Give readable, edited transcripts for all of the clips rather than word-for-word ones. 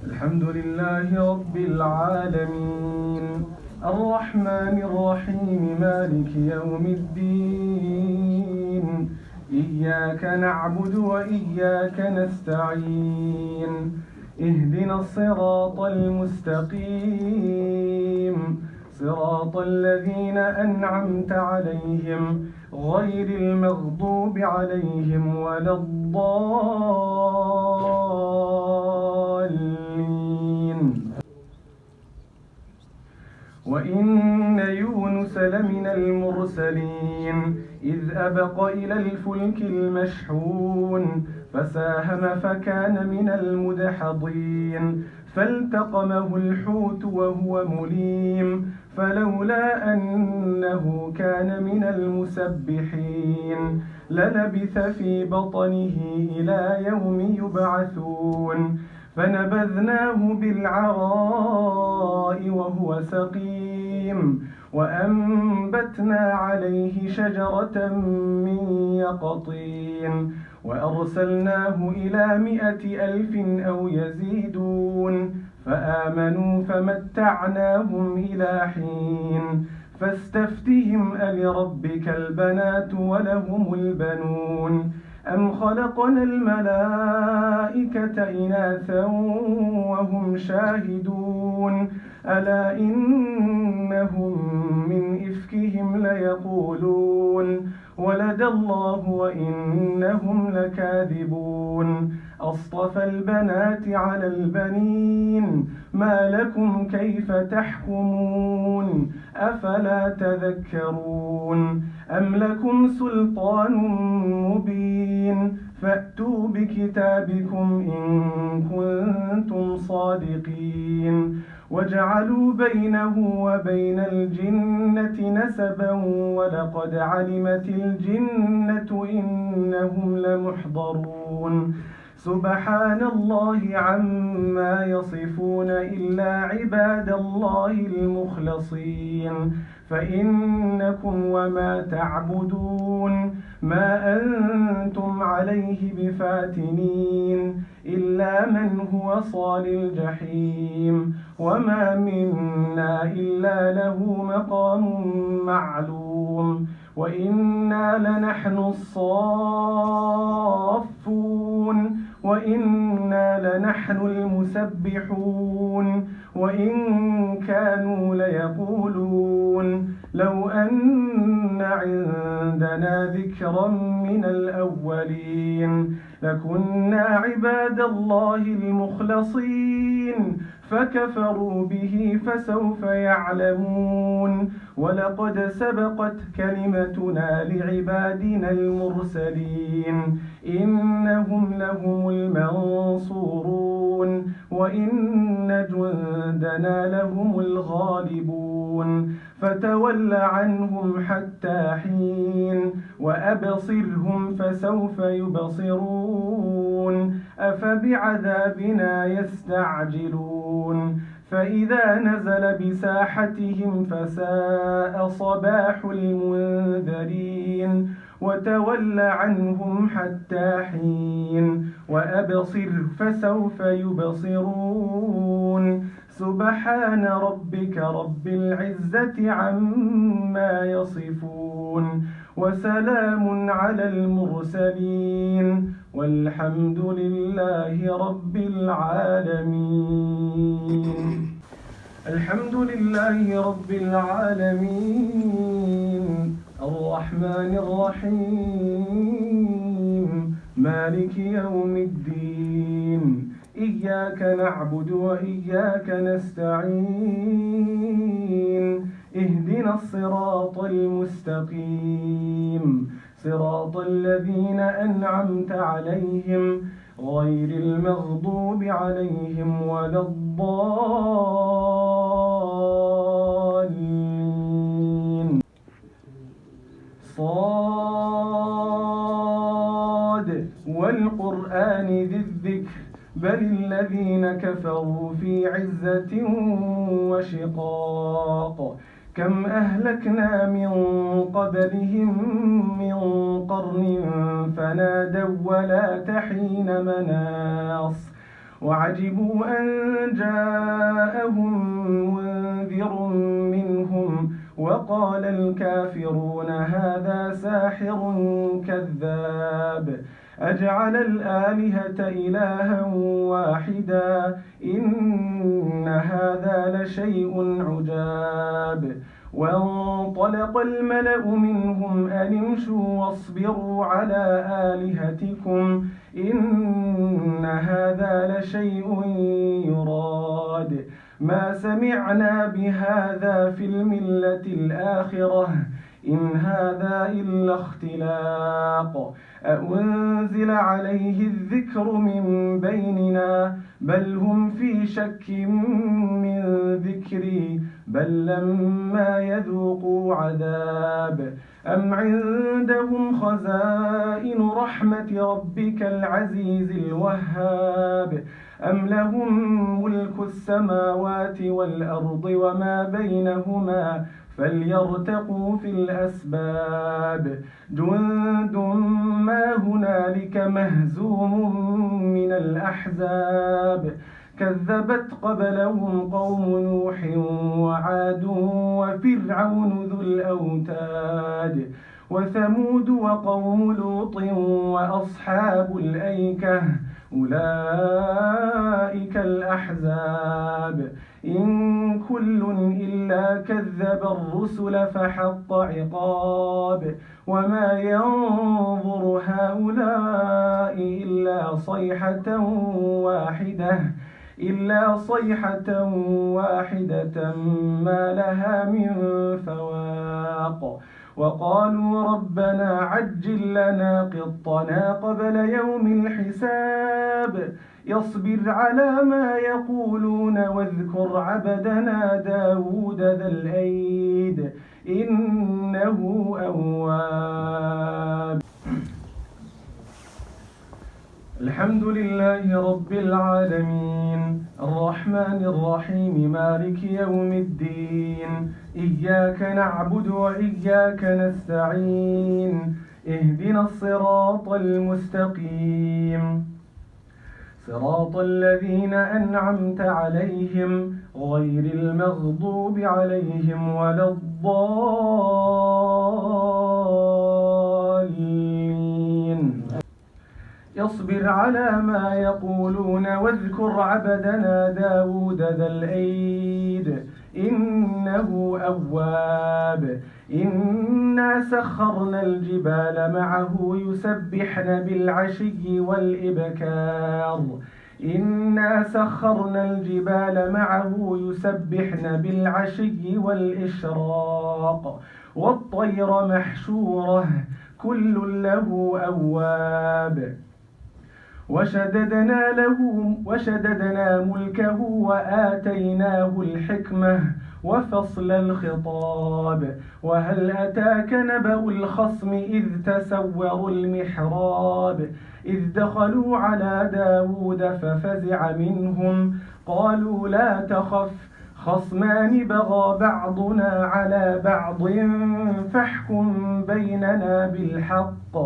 الحمد لله رب العالمين الرحمن الرحيم مالك يوم الدين إياك نعبد وإياك نستعين اهدنا الصراط المستقيم صراط الذين أنعمت عليهم غير المغضوب عليهم ولا الضالين. وإن يونس لمن المرسلين إذ أبق إلى الفلك المشحون فساهم فكان من المدحضين فالتقمه الحوت وهو مليم فلولا أنه كان من المسبحين للبث في بطنه إلى يوم يبعثون فنبذناه بالعراء وهو سقيم وأنبتنا عليه شجرة من يقطين وأرسلناه إلى 100,000 أو يزيدون فآمنوا فمتعناهم إلى حين فاستفتهم ألربك البنات ولهم البنون أم خلقنا الملائكة إناثا وهم شاهدون ألا إنهم من إفكهم ليقولون ولد الله وإنهم لكاذبون أصطفى البنات على البنين ما لكم كيف تحكمون أفلا تذكرون أم لكم سلطان مبين فأتوا بكتابكم إن كنتم صادقين وجعلوا بينه وبين الجنة نسبا ولقد علمت الجنة إنهم لمحضرون سبحان الله عما يصفون إلا عباد الله المخلصين فإنكم وما تعبدون ما أنتم عليه بفاتنين إلا من هو صال الجحيم وما منا إلا له مقام معلوم وإنا لنحن الصافون وإنا لنحن المسبحون وإن كانوا ليقولون لو أن عندنا ذكرا من الأولين لكنا عباد الله المخلصين فكفروا به فسوف يعلمون ولقد سبقت كلمتنا لعبادنا المرسلين إنهم لهم المنصورون وإن جندنا لهم الغالبون فتول عنهم حتى حين وأبصرهم فسوف يبصرون أفبعذابنا يستعجلون فإذا نزل بساحتهم فساء صباح المنذرين وتول عنهم حتى حين وأبصر فسوف يبصرون سبحان ربك رب العزة عما يصفون وسلام على المرسلين والحمد لله رب العالمين. الحمد لله رب العالمين الرحمن الرحيم مالك يوم الدين إياك نعبد وإياك نستعين اهدنا الصراط المستقيم صراط الذين أنعمت عليهم غير المغضوب عليهم ولا الضالين. صاد والقرآن ذي الذكر بل الذين كفروا في عزة وشقاق كم أهلكنا من قبلهم من قرن فنادوا ولا تحين مناص وعجبوا أن جاءهم منذر منهم وقال الكافرون هذا ساحر كذاب أجعل الآلهة إلها واحدا إن هذا لشيء عجاب وانطلق الملأ منهم أن امشوا واصبروا على آلهتكم إن هذا لشيء يراد ما سمعنا بهذا في الملة الآخرة إن هذا إلا اختلاق أأنزل عليه الذكر من بيننا بل هم في شك من ذكري بل لما يذوقوا عذاب أم عندهم خزائن رحمة ربك العزيز الوهاب أم لهم ملك السماوات والأرض وما بينهما فليرتقوا في الأسباب جند ما هنالك مهزوم من الأحزاب كذبت قبلهم قوم نوح وعاد وفرعون ذو الأوتاد وثمود وقوم لوط وأصحاب الأيكة أولئك الأحزاب إن كل إلا كذب الرسل فحق عقاب وما ينظر هؤلاء إلا صيحة واحدة ما لها من فواق وقالوا ربنا عجل لنا قطنا قبل يوم الحساب يصبر على ما يقولون واذكر عبدنا داود ذا الأيد إنه أواب الحمد لله رب العالمين الرحمن الرحيم مالك يوم الدين إياك نعبد وإياك نستعين اهدنا الصراط المستقيم صراط الذين أنعمت عليهم غير المغضوب عليهم ولا الضالين يصبر على ما يقولون واذكر عبدنا داود ذا الأيد إنه أواب إنا سخرنا الجبال معه يسبحن بالعشي والإبكار إنا سخرنا الجبال معه يسبحن بالعشي والإشراق والطير محشورة كل له أواب وشددنا ملكه وآتيناه الحكمة وفصل الخطاب وهل أتاك نبأ الخصم إذ تسوروا المحراب إذ دخلوا على داود ففزع منهم قالوا لا تخف خصمان بغى بعضنا على بعض فاحكم بيننا بالحق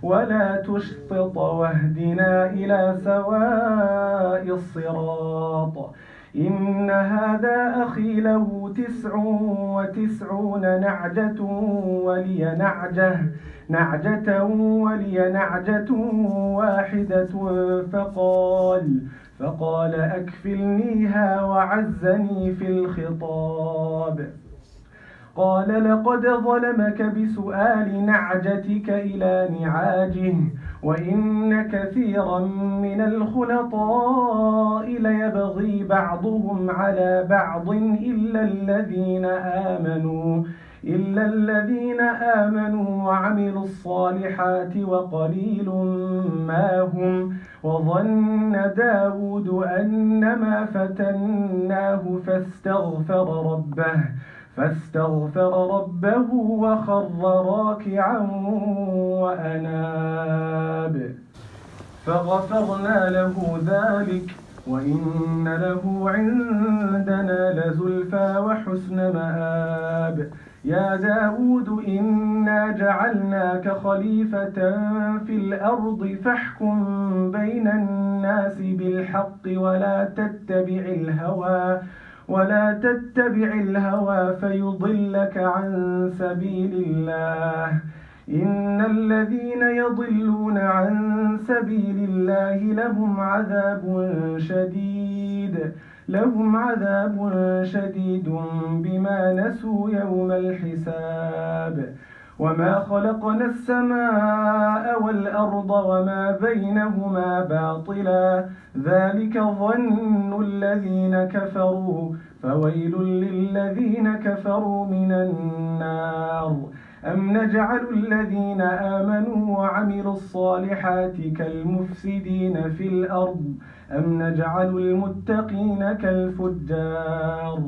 ولا تشطط واهدنا إلى سواء الصراط إن هذا أخي له 99 نعجة ولي نعجة واحدة فقال أكفلنيها وعزني في الخطاب قال لقد ظلمك بسؤال نعجتك إلى نعاجه وإن كثيرا من الخلطاء ليبغي بعضهم على بعض إلا الذين آمنوا وعملوا الصالحات وقليل ما هم وظن داود أنما فتناه فاستغفر ربه وخر راكعا وأناب فغفرنا له ذلك وإن له عندنا لزلفى وحسن مآب يا داود إنا جعلناك خليفة في الأرض فاحكم بين الناس بالحق ولا تتبع الهوى فيضلك عن سبيل الله إن الذين يضلون عن سبيل الله لهم عذاب شديد بما نسوا يوم الحساب وما خلقنا السماء والأرض وما بينهما باطلا ذلك ظن الذين كفروا فويل للذين كفروا من النار أم نجعل الذين آمنوا وعملوا الصالحات كالمفسدين في الأرض أم نجعل المتقين كالفجار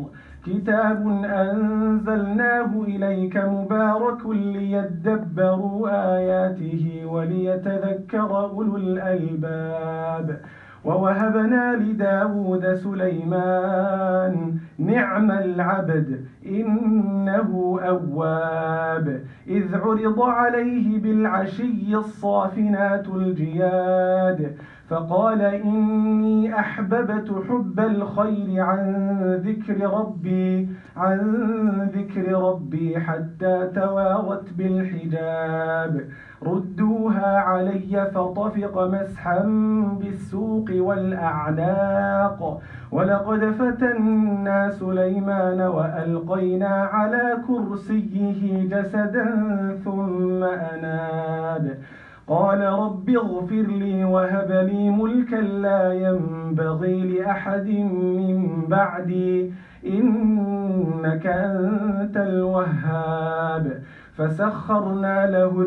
كتاب أنزلناه إليك مبارك ليدبروا آياته وليتذكر أولو الألباب ووهبنا لداود سليمان نعم العبد إنه أواب إذ عرض عليه بالعشي الصافنات الجياد فقال إني أحببت حب الخير عن ذكر ربي حتى توارت بالحجاب ردوها علي فطفق مسحا بالسوق والأعناق ولقد فتنا سليمان وألقينا على كرسيه جسدا ثم أناب قال رب اغفر لي وهب لي ملكا لا ينبغي لأحد من بعدي إنك أنت الوهاب فسخرنا له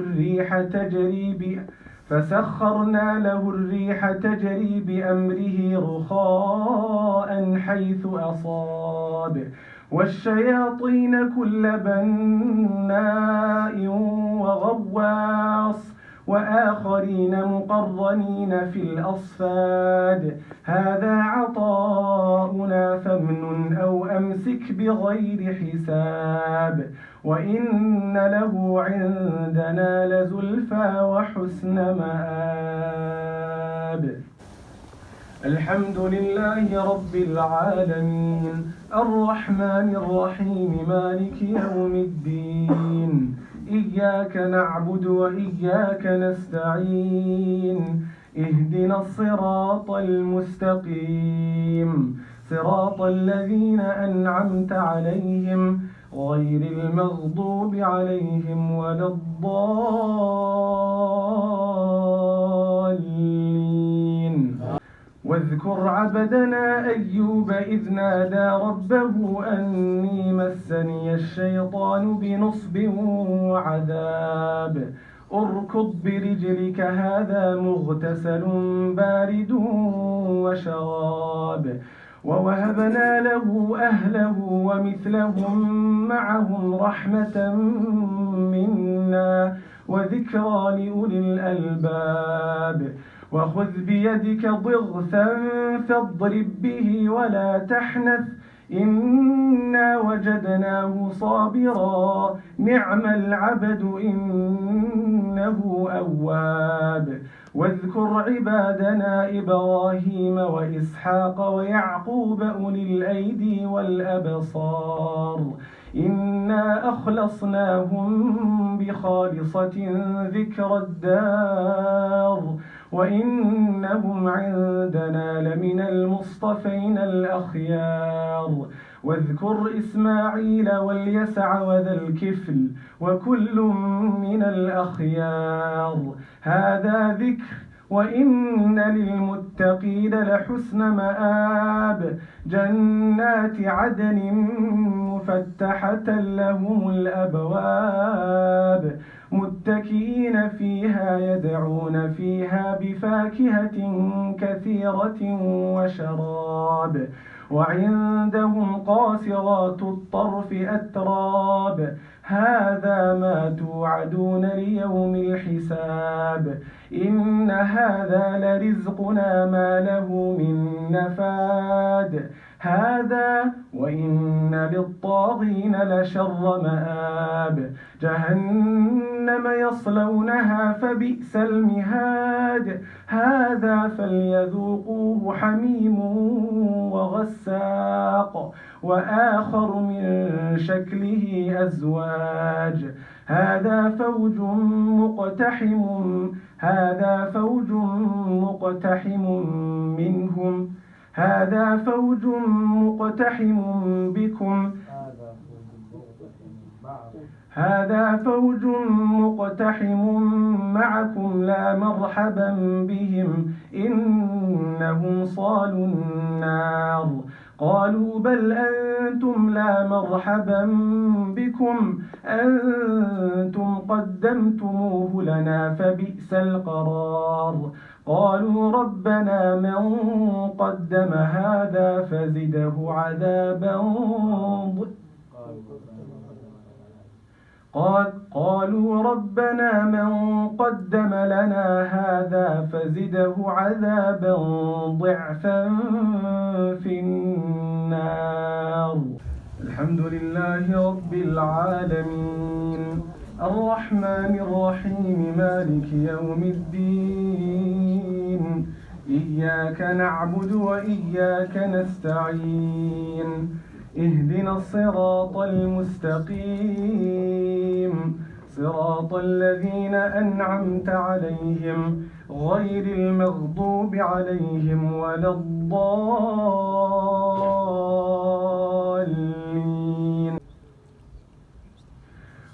الريح تجري بأمره رخاء حيث أصاب والشياطين كل بناء وغواص وآخرين مقرنين في الأصفاد هذا عطاؤنا فامنن أو أمسك بغير حساب وإن له عندنا لزلفى وحسن مآب الحمد لله رب العالمين الرحمن الرحيم مالك يوم الدين إياك نعبد وإياك نستعين اهدنا الصراط المستقيم صراط الذين أنعمت عليهم غير المغضوب عليهم ولا الضالين واذكر عبدنا أيوب إذ نادى ربه أني مسني الشيطان بنصب وعذاب اركض برجلك هذا مغتسل بارد وشراب ووهبنا له أهله ومثلهم معهم رحمة منا وذكرى لأولي الألباب وخذ بيدك ضغثا فاضرب به ولا تحنث إنا وجدناه صابرا نعم العبد إنه أواب واذكر عبادنا إبراهيم وإسحاق ويعقوب أولي الأيدي والأبصار إنا أخلصناهم بخالصة ذكر الدار وإنهم عندنا لمن المصطفين الأخيار واذكر إسماعيل واليسع وذا الكفل وكل من الأخيار هذا ذكر وإن للمتقين لحسن مآب جنات عدن مفتحة لهم الأبواب متكئين فيها يدعون فيها بفاكهة كثيرة وشراب وعندهم قاصرات الطرف أتراب هذا ما توعدون ليوم الحساب إن هذا لرزقنا ما له من نفاد هذا وإن للطاغين لشر مآب جهنم يصلونها فبئس المهاد هذا فليذوقوه حميم وغساق وآخر من شكله أزواج هذا فوج مقتحم بكم هذا فوج مقتحم معكم لا مرحبا بهم إنهم صالوا النار قالوا بل أنتم لا مرحبا بكم أنتم قدمتموه لنا فبئس القرار قالوا ربنا من قدم هذا فزده عذابا قالوا ربنا من قدم لنا هذا فزده عذابا ضعفا في النار الحمد لله رب العالمين الرحمن الرحيم مالك يوم الدين إياك نعبد وإياك نستعين اهدنا الصراط المستقيم صراط الذين أنعمت عليهم غير المغضوب عليهم ولا الضالين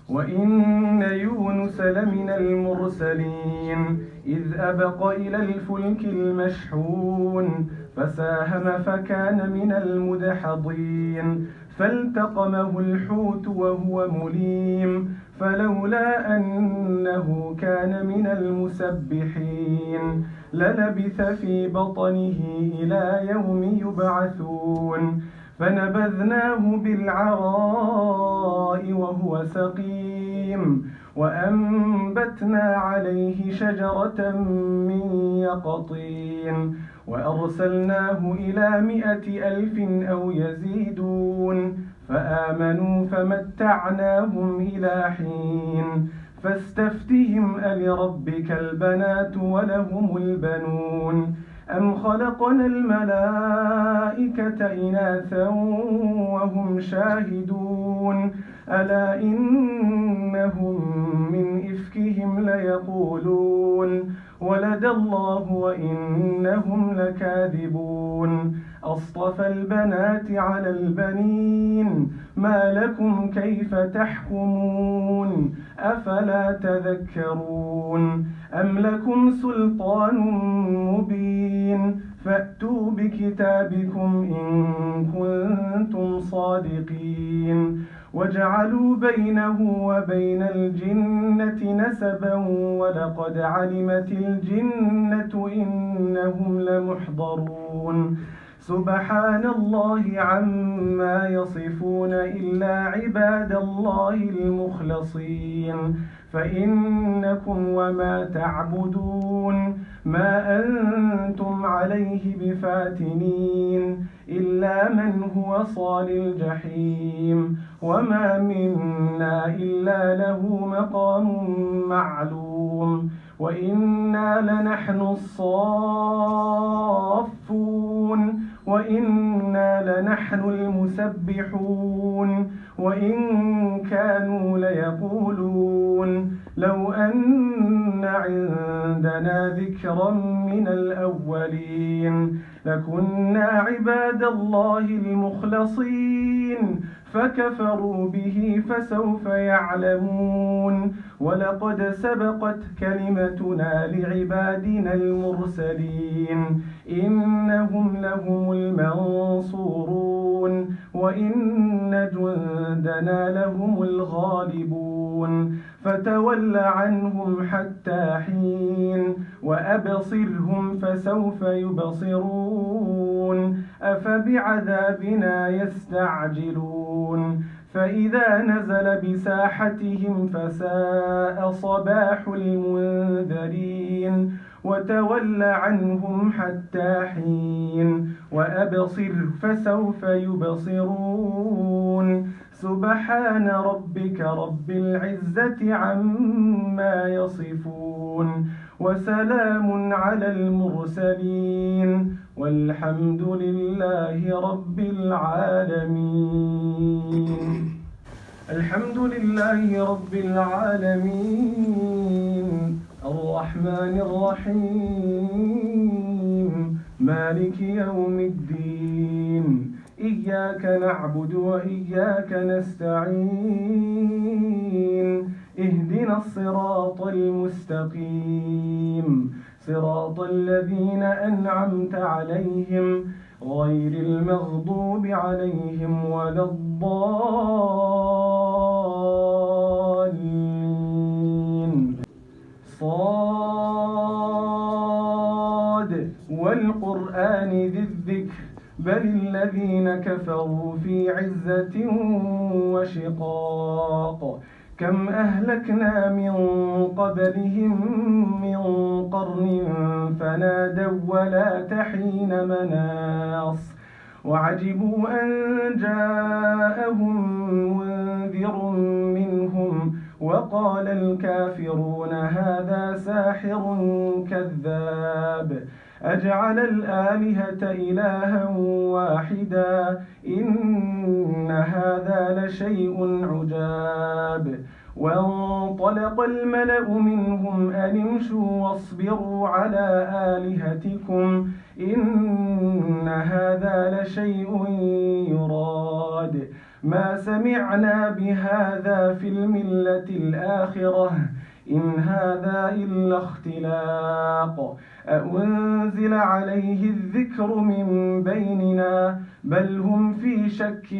وإن يونس لمن المرسلين إذ أبق إلى الفلك المشحون فساهم فكان من المدحضين فالتقمه الحوت وهو مليم فلولا أنه كان من المسبحين للبث في بطنه إلى يوم يبعثون فنبذناه بالعراء وهو سقيم وأنبتنا عليه شجرة من يقطين وأرسلناه إلى 100,000 أو يزيدون فآمنوا فمتعناهم إلى حين فاستفتهم ألربك البنات ولهم البنون أم خلقنا الملائكة إناثا وهم شاهدون ألا إنهم من إفكهم ليقولون ولد الله وإنهم لكاذبون أصطفى البنات على البنين ما لكم كيف تحكمون أفلا تذكرون أم لكم سلطان مبين فأتوا بكتابكم إن كنتم صادقين وجعلوا بينه وبين الجنة نسبا ولقد علمت الجنة إنهم لمحضرون سبحان الله عما يصفون إلا عباد الله المخلصين فإنكم وما تعبدون ما أنتم عليه بفاتنين إلا من هو صال الجحيم وما منا إلا له مقام معلوم وإنا لنحن الصافون وإنا لنحن المسبحون وإن كانوا ليقولون لو أن عندنا ذكرا من الأولين لكنا عباد الله المخلصين فكفروا به فسوف يعلمون ولقد سبقت كلمتنا لعبادنا المرسلين إنهم لهم المنصورون وإن جندنا لهم الغالبون فتول عنهم حتى حين وأبصرهم فسوف يبصرون أفبعذابنا يستعجلون فإذا نزل بساحتهم فساء صباح المنذرين وتول عنهم حتى حين وأبصر فسوف يبصرون سبحان ربك رب العزة عما يصفون وسلام على المرسلين والحمد لله رب العالمين. الحمد لله رب العالمين الرحمن الرحيم مالك يوم الدين إياك نعبد وإياك نستعين اهدنا الصراط المستقيم صراط الذين أنعمت عليهم غير المغضوب عليهم ولا الضالين. صاد والقرآن ذي الذكر بل الذين كفروا في عزة وشقاق كم أهلكنا من قبلهم من قرن فنادوا ولا تحين مناص وعجبوا أن جاءهم منذر منهم وقال الكافرون هذا ساحر كذاب أجعل الآلهة إلها واحدا إن هذا لشيء عجاب وانطلق الملأ منهم أن امشوا واصبروا على آلهتكم إن هذا لشيء يراد ما سمعنا بهذا في الملة الآخرة إن هذا إلا اختلاق أأنزل عليه الذكر من بيننا بل هم في شك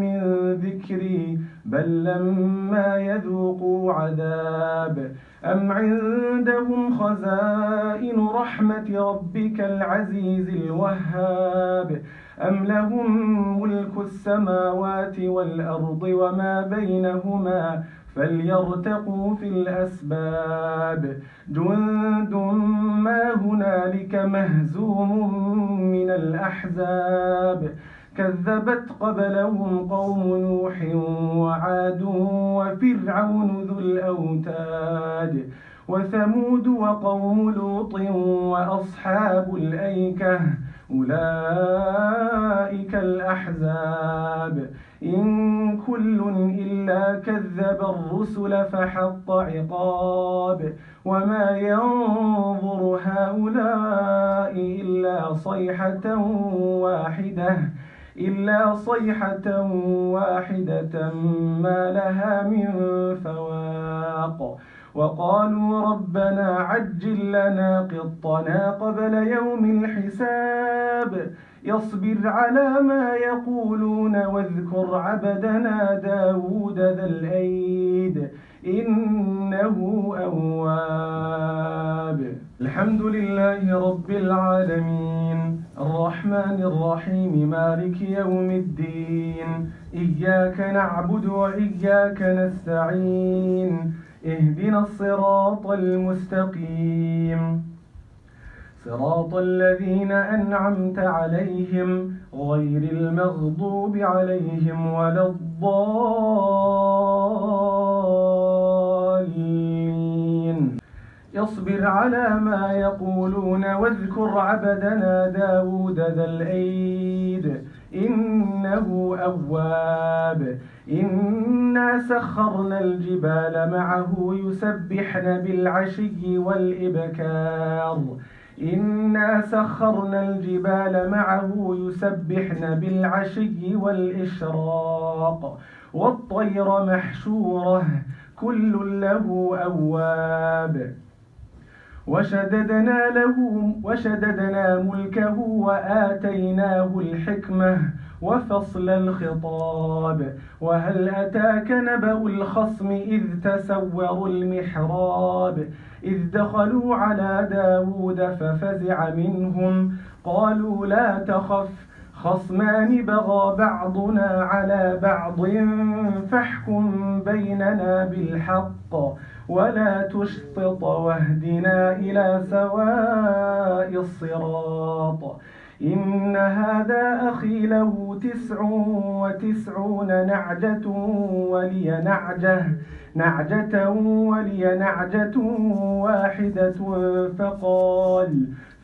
من ذكري بل لما يذوقوا عذاب أم عندهم خزائن رحمة ربك العزيز الوهاب أم لهم ملك السماوات والأرض وما بينهما فليرتقوا في الأسباب جند ما هنالك مهزوم من الأحزاب كذبت قبلهم قوم نوح وعاد وفرعون ذو الأوتاد وثمود وقوم لوط وأصحاب الأيكة أولئك الأحزاب إن كل إلا كذب الرسل فحق عقاب وما ينظر هؤلاء إلا صيحة واحدة ما لها من فواق وقالوا ربنا عجل لنا قطنا قبل يوم الحساب يصبر على ما يقولون واذكر عبدنا داود ذا الأيد إنه أواب. الحمد لله رب العالمين الرحمن الرحيم مالك يوم الدين إياك نعبد وإياك نستعين اهدنا الصراط المستقيم صراط الذين أنعمت عليهم غير المغضوب عليهم ولا الضالين يصبر على ما يقولون واذكر عبدنا داود ذا الأيد إنه أواب إنا سخرنا الجبال معه يسبحن بالعشي والإبكار إنا سخرنا الجبال معه يسبحن بالعشي والإشراق والطير محشورة كل له أواب وشددنا ملكه وآتيناه الحكمة وفصل الخطاب وهل أتاك نبأ الخصم إذ تسوروا المحراب إذ دخلوا على داود ففزع منهم قالوا لا تخف خصمان بغى بعضنا على بعض فاحكم بيننا بالحق ولا تشطط واهدنا إلى سواء الصراط. إن هذا أخي له 99 نعجة ولي نعجة واحدة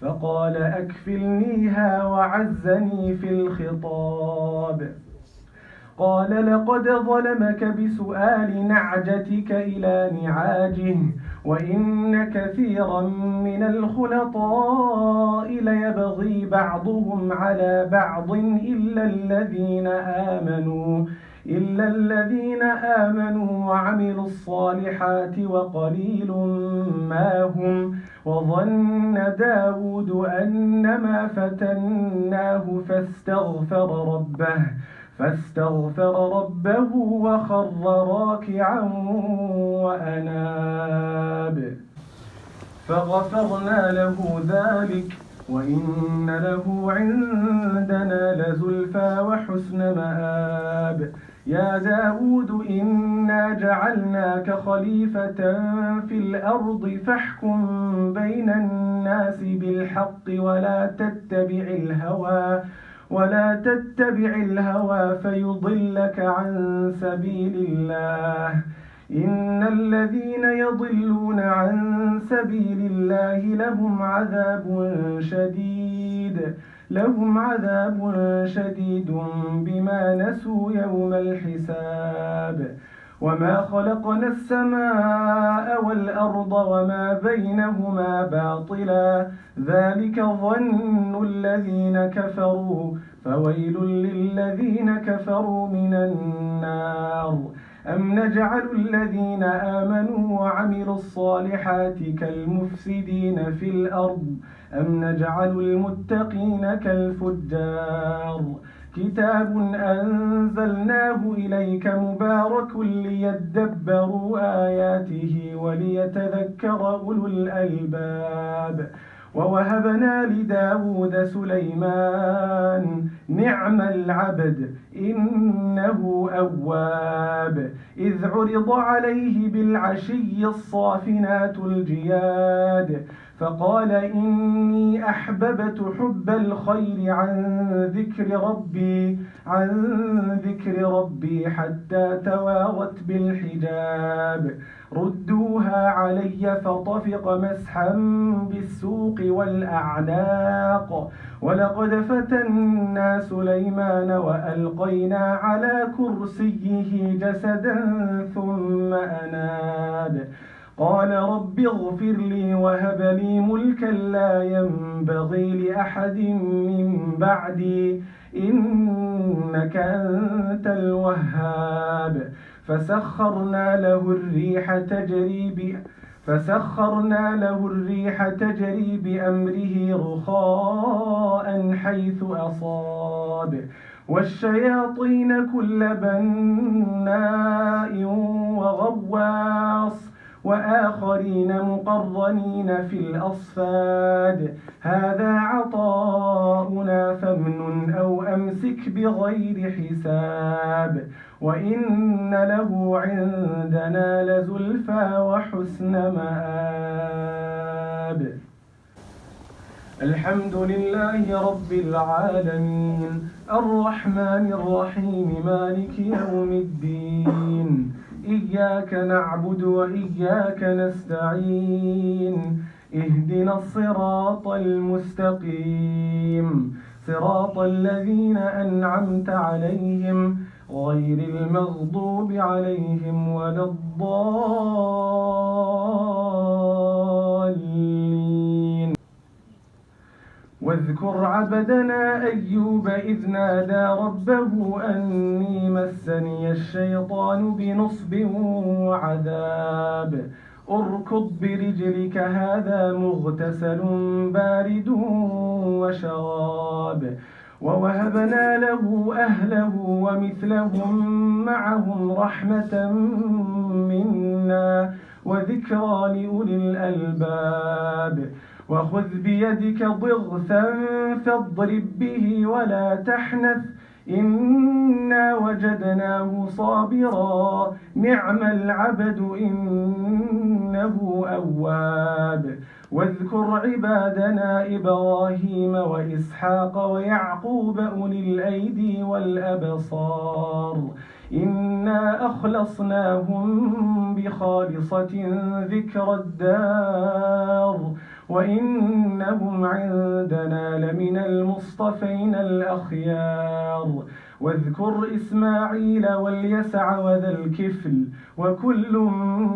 فقال أكفلنيها وعزني في الخطاب. قال لقد ظلمك بسؤال نعجتك إلى نعاجه وإن كثيرا من الخلطاء ليبغي بعضهم على بعض إلا الذين آمنوا وعملوا الصالحات وقليل ما هم. وظن داود أنما فتناه فاستغفر ربه وخر راكعا وأناب فغفرنا له ذلك وإن له عندنا لزلفى وحسن مآب. يا داود إنا جعلناك خليفة في الأرض فاحكم بين الناس بالحق ولا تتبع الهوى فيضلك عن سبيل الله. إن الذين يضلون عن سبيل الله لهم عذاب شديد بما نسوا يوم الحساب. وما خلقنا السماء والأرض وما بينهما باطلا ذلك ظن الذين كفروا فويل للذين كفروا من النار. أم نجعل الذين آمنوا وعملوا الصالحات كالمفسدين في الأرض أم نجعل المتقين كالفجار. كتاب أنزلناه إليك مبارك ليدبروا آياته وليتذكر أولو الألباب. ووهبنا لداود سليمان نعم العبد إنه أواب. إذ عرض عليه بالعشي الصافنات الجياد فقال إني أحببت حب الخير عن ذكر ربي حتى توارت بالحجاب. ردوها علي فطفق مسحا بالسوق والأعناق. ولقد فتنا سليمان وألقينا على كرسيه جسدا ثم أناب. قال رب اغفر لي وهب لي ملكا لا ينبغي لأحد من بعدي إنك أنت الوهاب. فسخرنا له الريح تجري بأمره رخاء حيث أصاب. والشياطين كل بناء وغواص وآخرين مقرنين في الأصفاد. هذا عطاؤنا فامنن أو أمسك بغير حساب. وإن له عندنا لزلفى وحسن مآب. الحمد لله رب العالمين الرحمن الرحيم مالك يوم الدين. إياك نعبد وإياك نستعين. اهدنا الصراط المستقيم صراط الذين أنعمت عليهم غير المغضوب عليهم ولا الضالين. واذكر عبدنا أيوب إذ نادى ربه أني مسني الشيطان بنصب وعذاب. اركض برجلك هذا مغتسل بارد وشراب. ووهبنا له أهله ومثلهم معهم رحمة منا وذكرى لأولي الألباب. وخذ بيدك ضغثا فاضرب به ولا تحنث إنا وجدناه صابرا نعم العبد إنه أواب واذكر عبادنا إبراهيم وإسحاق ويعقوب أولي الأيدي والأبصار إنا أخلصناهم بخالصة ذكر الدار وإنهم عندنا لمن المصطفين الأخيار واذكر إسماعيل واليسع وذا الكفل وكل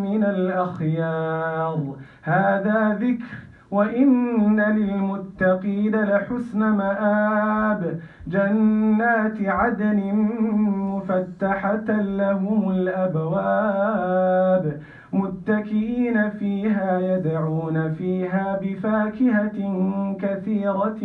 من الأخيار هذا ذكر وإن للمتقين لحسن مآب جنات عدن مفتحة لهم الأبواب متكئين فيها يدعون فيها بفاكهة كثيرة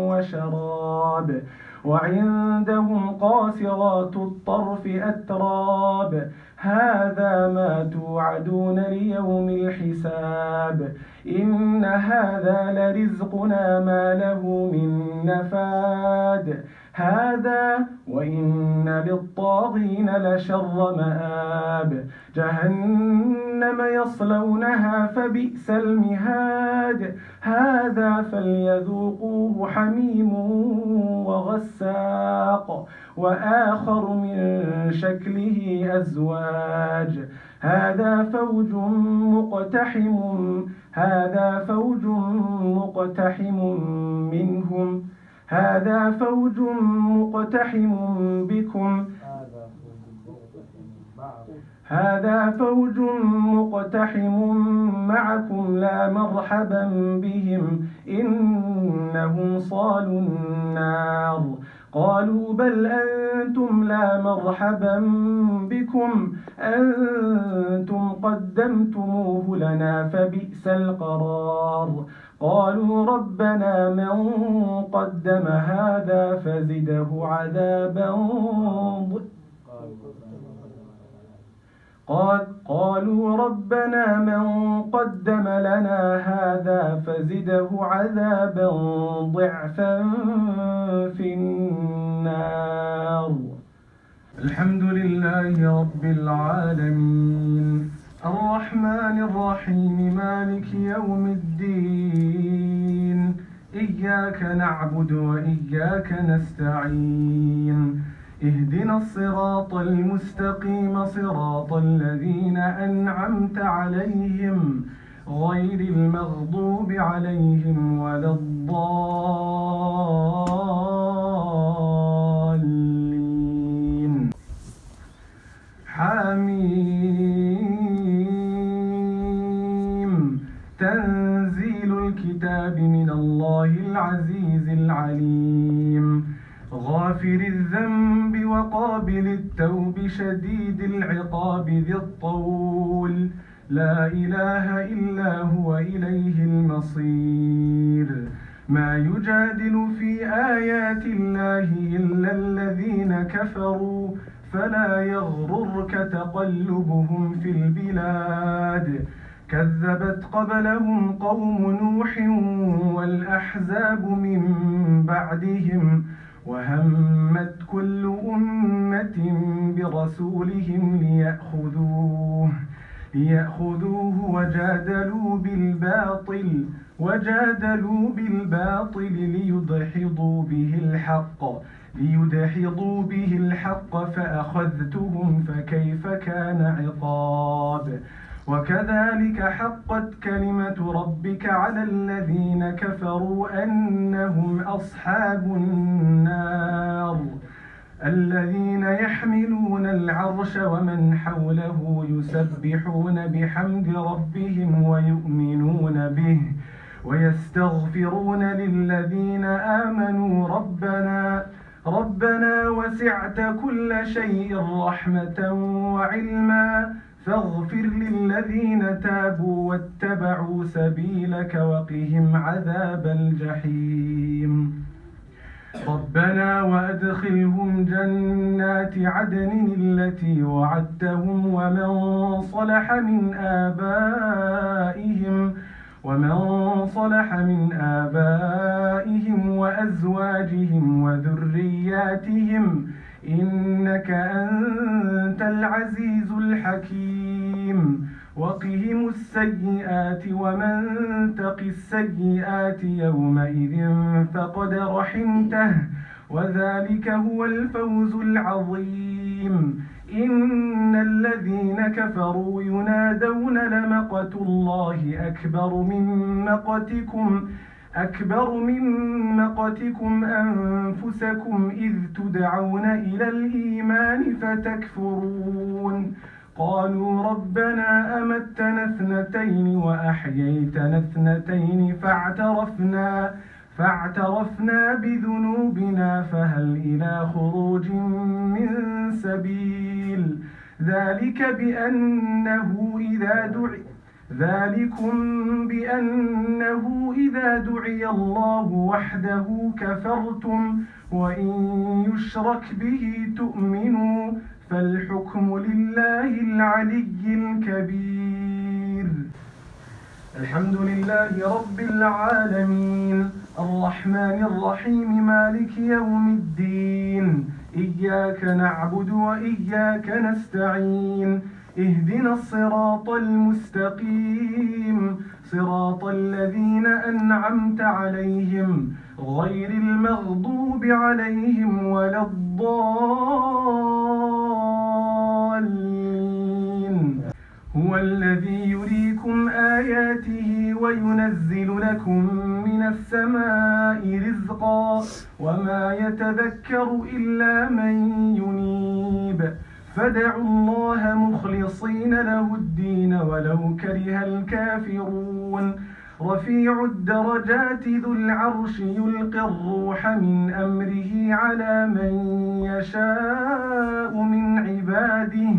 وشراب وعندهم قاصرات الطرف أتراب هذا ما توعدون ليوم الحساب إن هذا لرزقنا ما له من نفاد هذا وإن للطاغين لشر مآب جهنم يصلونها فبئس المهاد هذا فليذوقوه حميم وغساق وآخر من شكله أزواج هذا فوج مقتحم بكم هذا فوج مقتحم معكم لا مرحبا بهم إنهم صالوا النار قالوا بل أنتم لا مرحبا بكم أنتم قدمتموه لنا فبئس القرار قالوا ربنا من قدم هذا فزده عذابا قالوا ربنا من قدم لنا هذا فزده عذابا ضعفا في النار الحمد لله رب العالمين الرحمن الرحيم مالك يوم الدين إياك نعبد وإياك نستعين اهدنا الصراط المستقيم صراط الذين أنعمت عليهم غير المغضوب عليهم ولا الضالين حميم تنزيل الكتاب من الله العزيز العليم غافر الذنب وقابل التوب شديد العقاب ذي الطول لا إله إلا هو إليه المصير ما يجادل في آيات الله إلا الذين كفروا فلا يغررك تقلبهم في البلاد كذبت قبلهم قوم نوح والأحزاب من بعدهم وهمت كل أمة برسولهم ليأخذوه وجادلوا بالباطل ليدحضوا به الحق فأخذتهم فكيف كان عقاب وكذلك حقت كلمة ربك على الذين كفروا أنهم أصحاب النار الذين يحملون العرش ومن حوله يسبحون بحمد ربهم ويؤمنون به ويستغفرون للذين آمنوا ربنا وسعت كل شيء رحمة وعلما فاغفر للذين تابوا واتبعوا سبيلك وقهم عذاب الجحيم ربنا وأدخلهم جنات عدن التي وعدتهم ومن صلح من آبائهم ومن صلح من آبائهم وأزواجهم وذرياتهم إنك أنت العزيز الحكيم وقهم السيئات ومن تق السيئات يومئذ فقد رحمته وذلك هو الفوز العظيم إن الذين كفروا ينادون لمقت الله أكبر من مقتكم أنفسكم إذ تدعون إلى الإيمان فتكفرون قالوا ربنا أمتنا اثنتين وأحييتنا اثنتين فاعترفنا بذنوبنا فهل إلى خروج من سبيل ذلكم بأنه إذا دعي الله وحده كفرتم وإن يشرك به تؤمنوا فالحكم لله العلي الكبير الحمد لله رب العالمين الرحمن الرحيم مالك يوم الدين إياك نعبد وإياك نستعين اهدنا الصراط المستقيم صراط الذين أنعمت عليهم غير المغضوب عليهم ولا الضالين هو الذي يريكم آياته وينزل لكم من السماء رزقا وما يتذكر إلا من ينيب فادعوا الله مخلصين له الدين ولو كره الكافرون رفيع الدرجات ذو العرش يلقي الروح من أمره على من يشاء من عباده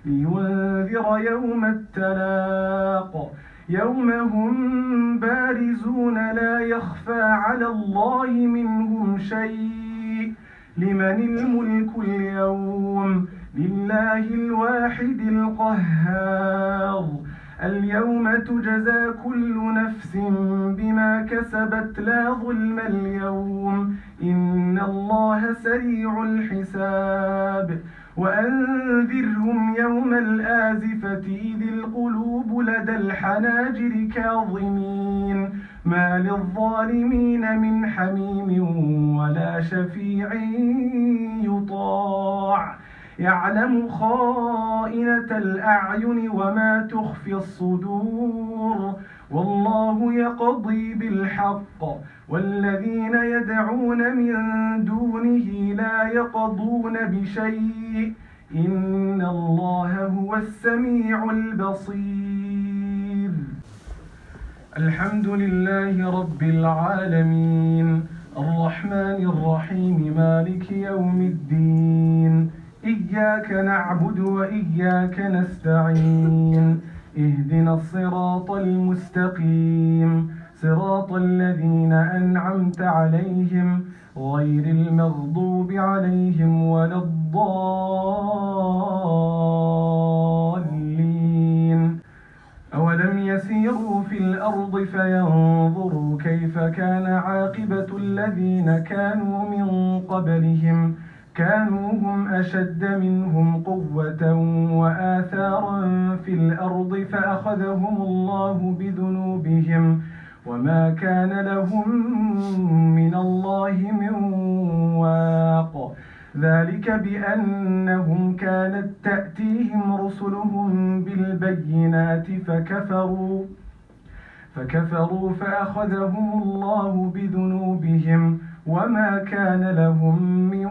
لينذر يوم التلاق يوم هم بارزون لا يخفى على الله منهم شيء لمن الملك اليوم لله الواحد القهار اليوم تجزى كل نفس بما كسبت لا ظلم اليوم إن الله سريع الحساب وأنذرهم يوم الآزفة إذ القلوب لدى الحناجر كاظمين ما للظالمين من حميم ولا شفيع يطاع يعلم خائنة الأعين وما تخفي الصدور والله يقضي بالحق والذين يدعون من دونه لا يقضون بشيء إن الله هو السميع البصير الحمد لله رب العالمين الرحمن الرحيم مالك يوم الدين إياك نعبد وإياك نستعين اهدنا الصراط المستقيم صراط الذين أنعمت عليهم غير المغضوب عليهم ولا الضالين أولم يسيروا في الأرض فينظروا كيف كان عاقبة الذين كانوا من قبلهم كانوا هم أشد منهم قوة وآثارا في الأرض فأخذهم الله بذنوبهم وما كان لهم من الله من واق ذلك بأنهم كانت تأتيهم رسلهم بالبينات فكفروا فأخذهم الله بذنوبهم وما كان لهم من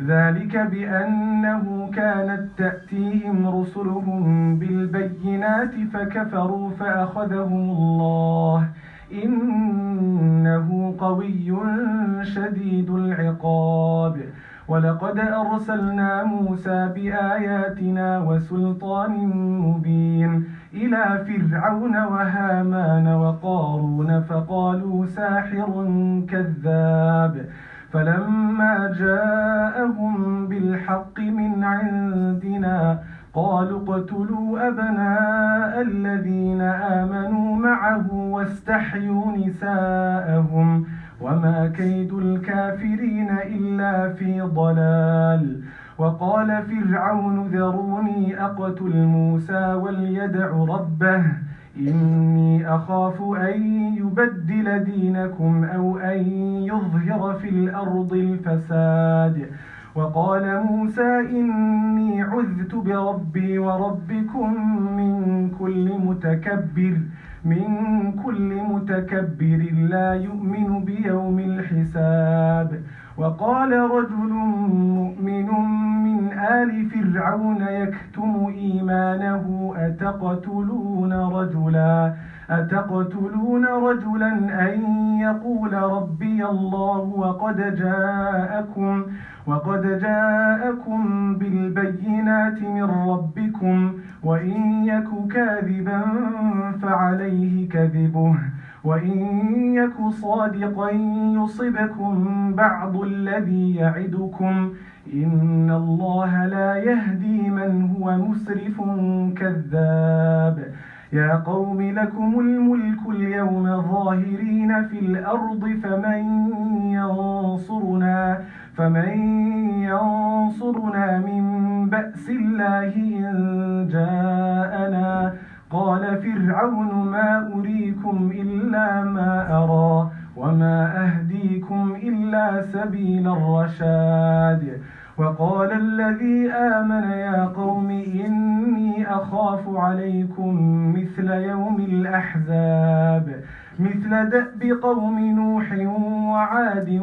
ذلك بأنه كانت تأتيهم رسلهم بالبينات فكفروا فأخذهم الله إنه قوي شديد العقاب ولقد أرسلنا موسى بآياتنا وسلطان مبين إلى فرعون وهامان وقارون فقالوا ساحر كذاب فلما جاءهم بالحق من عندنا قالوا اقتلوا أبناء الذين آمنوا معه واستحيوا نساءهم وما كيد الكافرين إلا في ضلال. وقال فرعون ذروني أقتل موسى وليدع ربه إني أخاف أن يبدل دينكم أو أن يظهر في الأرض الفساد. وقال موسى إني عذت بربي وربكم من كل متكبر لا يؤمن بيوم الحساب. وقال رجل مؤمن من آل فرعون يكتم إيمانه أتقتلون رجلا أن يقول ربي الله وقد جاءكم بالبينات من ربكم وإن يك كاذبا فعليه كذبه وإن يك صادقا يصبكم بعض الذي يعدكم إن الله لا يهدي من هو مسرف كذاب. يا قوم لكم الملك اليوم ظاهرين في الأرض فمن ينصرنا من بأس الله إن جاءنا. قال فرعون ما أريكم إلا ما أرى وما أهديكم إلا سبيل الرشاد. وقال الذي آمن يا قوم إني أخاف عليكم مثل يوم الأحزاب مثل دأب قوم نوح وعاد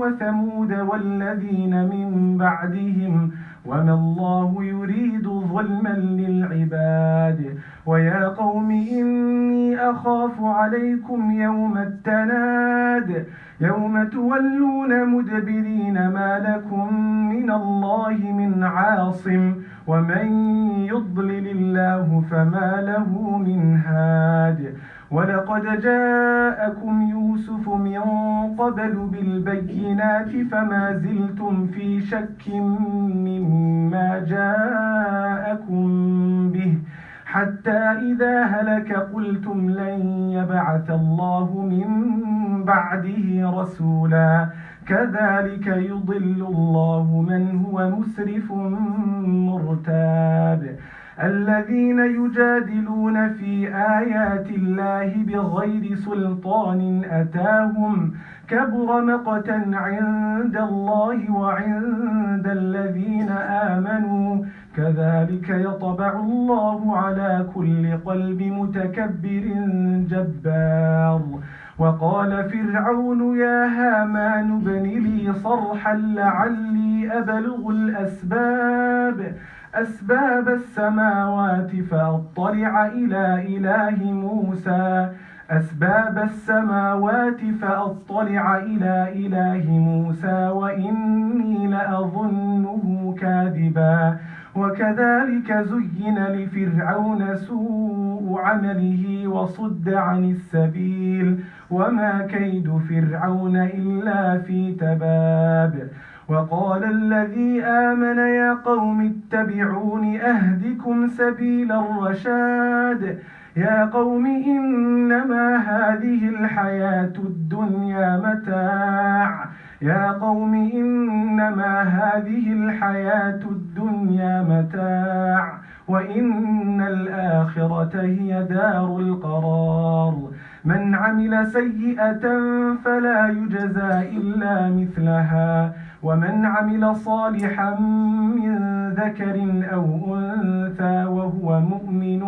وثمود والذين من بعدهم وما الله يريد ظلما للعباد. ويا قوم إني أخاف عليكم يوم التناد يوم تولون مدبرين ما لكم من الله من عاصم ومن يضلل الله فما له من هاد. ولقد جاءكم يوسف من قبل بالبينات فما زلتم في شك مما جاءكم به حتى إذا هلك قلتم لن يبعث الله من بعده رسولا كذلك يضل الله من هو مسرف مرتاب. الذين يجادلون في آيات الله بغير سلطان أتاهم كبر مقتا عند الله وعند الذين آمنوا كذلك يطبع الله على كل قلب متكبر جبار. وقال فرعون يا هامان ابن لي صرحا لعلي أبلغ أسباب السماوات فأطلع إلى إله موسى وإني لأظنه كاذبا. وكذلك زين لفرعون سوء عمله وصد عن السبيل وما كيد فرعون إلا في تباب. وقال الذي آمن يا قوم اتبعون أهدكم سبيل الرشاد. يا قوم إنما هذه الحياة الدنيا متاع وإن الآخرة هي دار القرار. من عمل سيئة فلا يجزى إلا مثلها ومن عمل صالحا من ذكر أو أنثى وهو مؤمن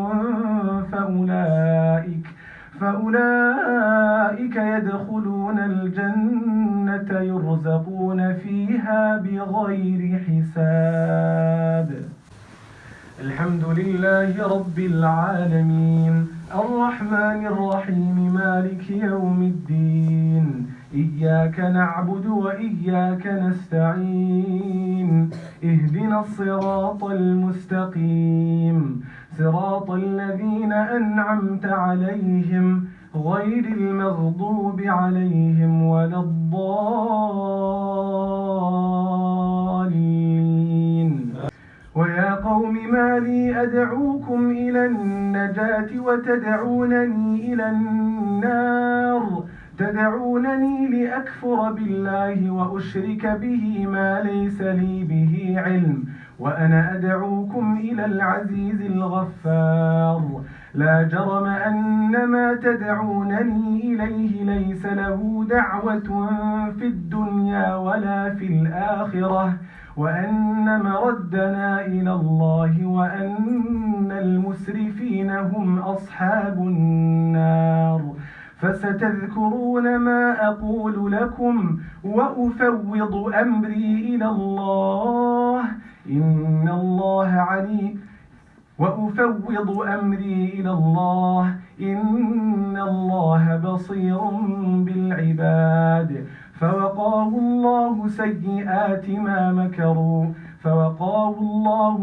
فأولئك يدخلون الجنة يرزقون فيها بغير حساب. الحمد لله رب العالمين الرحمن الرحيم مالك يوم الدين إياك نعبد وإياك نستعين اهدنا الصراط المستقيم صراط الذين أنعمت عليهم غير المغضوب عليهم ولا الضالين. ويا قوم قوم ما لي أدعوكم إلى النجاة وتدعونني إلى النار تدعونني لأكفر بالله وأشرك به ما ليس لي به علم وأنا أدعوكم إلى العزيز الغفار لا جرم أن ما تدعونني إليه ليس له دعوة في الدنيا ولا في الآخرة وأن مردنا إلى الله وأن المسرفين هم أصحاب النار فستذكرون ما أقول لكم وأفوض أمري إلى الله إن الله عليم وأفوض أمري إلى الله إن الله بصير بالعباد فوقاه الله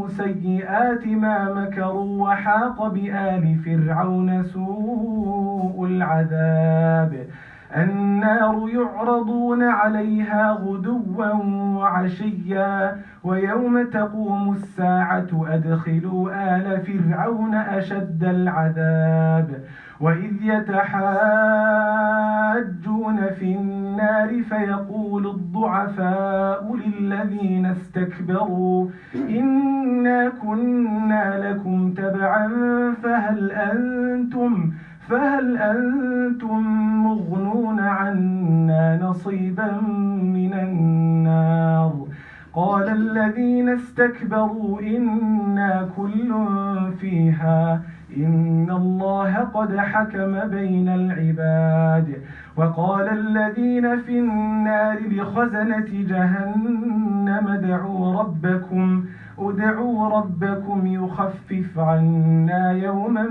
سيئات ما مكروا وحاق بآل فرعون سوء العذاب النار يعرضون عليها غدوا وعشيا ويوم تقوم الساعة أدخلوا آل فرعون أشد العذاب وإذ يتحاجون في النار فيقول الضعفاء للذين استكبروا إنا كنا لكم تبعا فهل أنتم مغنون عنا نصيبا من النار قال الذين استكبروا إنا كل فيها إن الله قد حكم بين العباد وقال الذين في النار لخزنة جهنم ادعوا ربكم يخفف عنا يوما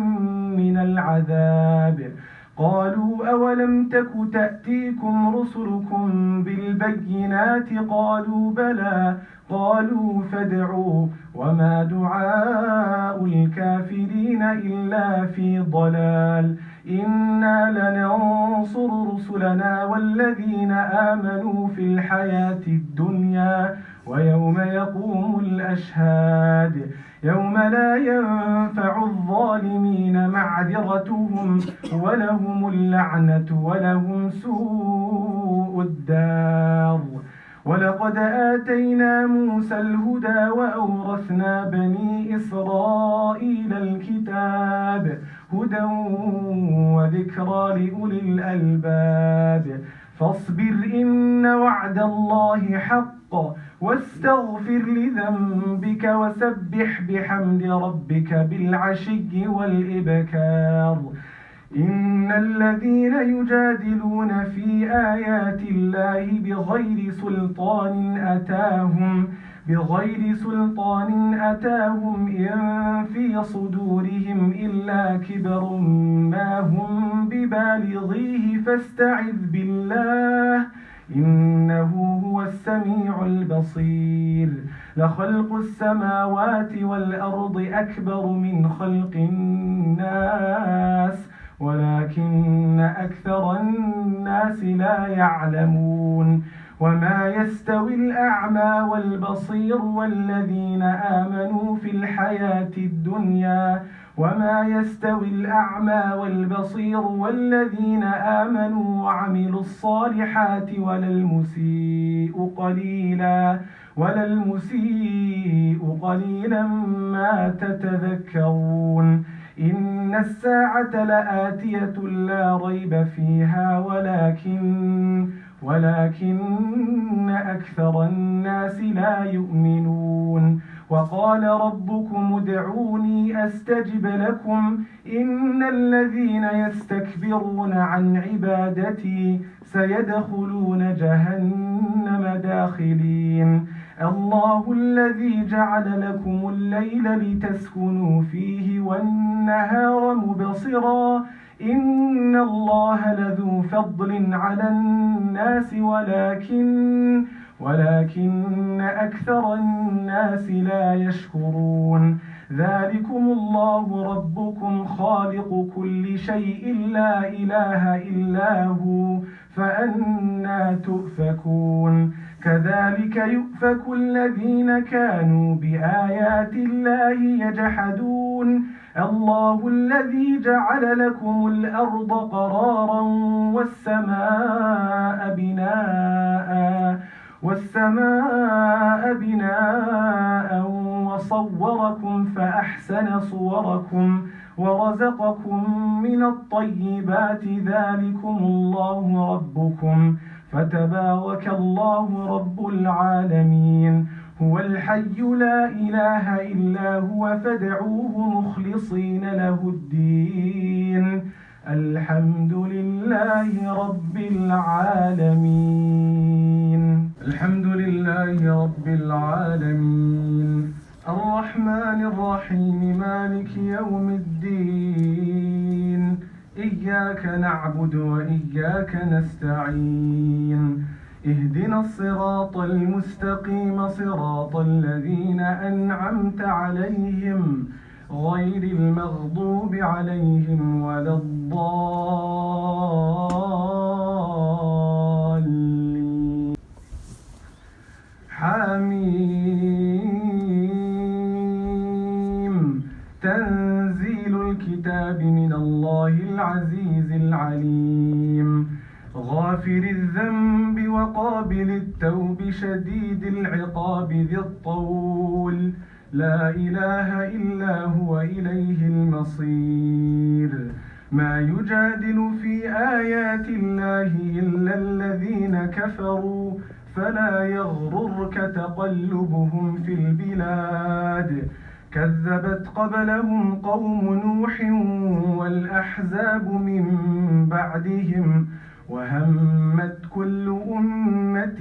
من العذاب قالوا أولم تك تأتيكم رسلكم بالبينات قالوا بلى قالوا فادعوا وما دعاء الكافرين إلا في ضلال إنا لننصر رسلنا والذين آمنوا في الحياة الدنيا ويوم يقوم الأشهاد يوم لا ينفع الظالمين معذرتهم ولهم اللعنة ولهم سوء الدار ولقد آتينا موسى الهدى وأورثنا بني إسرائيل الكتاب هدى وذكرى لأولي الألباب فاصبر إن وعد الله حق واستغفر لذنبك وسبح بحمد ربك بالعشي والإبكار إن الذين يجادلون في آيات الله بغير سلطان أتاهم إن في صدورهم إلا كبر ما هم ببالغيه فاستعذ بالله إنه هو السميع البصير لخلق السماوات والأرض أكبر من خلق الناس ولكن أكثر الناس لا يعلمون وما يستوي الأعمى والبصير والذين آمنوا في الحياة الدنيا وعملوا الصالحات ولا المسيء قليلا ما تتذكرون إن الساعة لآتية لا ريب فيها ولكن أكثر الناس لا يؤمنون وقال ربكم ادعوني أستجب لكم إن الذين يستكبرون عن عبادتي سيدخلون جهنم داخلين الله الذي جعل لكم الليل لتسكنوا فيه والنهار مبصرا إن الله لذو فضل على الناس ولكن أكثر الناس لا يشكرون ذلكم الله ربكم خالق كل شيء لا إله إلا هو فأنى تؤفكون كذلك يؤفك الذين كانوا بآيات الله يجحدون الله الذي جعل لكم الأرض قرارا والسماء بناء وصوركم فأحسن صوركم ورزقكم من الطيبات ذلكم الله ربكم فتبارك الله رب العالمين هو الحي لا إله إلا هو فادعوه مخلصين له الدين الحمد لله رب العالمين الحمد لله رب العالمين الرحمن الرحيم مالك يوم الدين إياك نعبد وإياك نستعين اهدنا الصراط المستقيم صراط الذين أنعمت عليهم غير المغضوب عليهم ولا الضالين حميم تنزيل الكتاب من الله العزيز العليم غافر الذنب وقابل التوب شديد العقاب ذي الطول لا إله إلا هو إليه المصير ما يجادل في آيات الله إلا الذين كفروا فلا يغررك تقلبهم في البلاد كذبت قبلهم قوم نوح والأحزاب من بعدهم وهمت كل أمة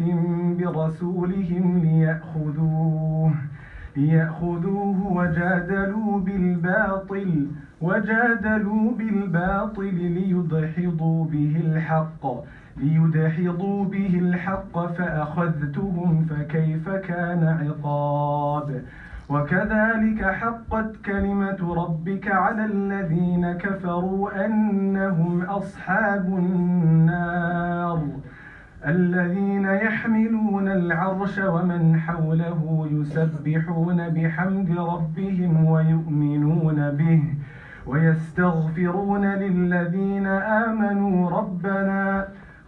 برسولهم ليأخذوه وجادلوا بالباطل ليدحضوا به الحق فأخذتهم فكيف كان عقاب وكذلك حقت كلمة ربك على الذين كفروا أنهم أصحاب النار الذين يحملون العرش ومن حوله يسبحون بحمد ربهم ويؤمنون به ويستغفرون للذين آمنوا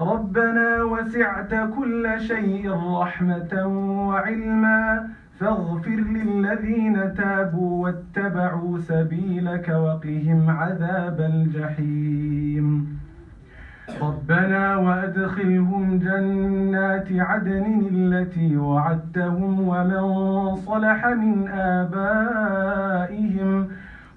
ربنا وسعت كل شيء رحمة وعلما فاغفر للذين تابوا واتبعوا سبيلك وقهم عذاب الجحيم ربنا وأدخلهم جنات عدن التي وعدتهم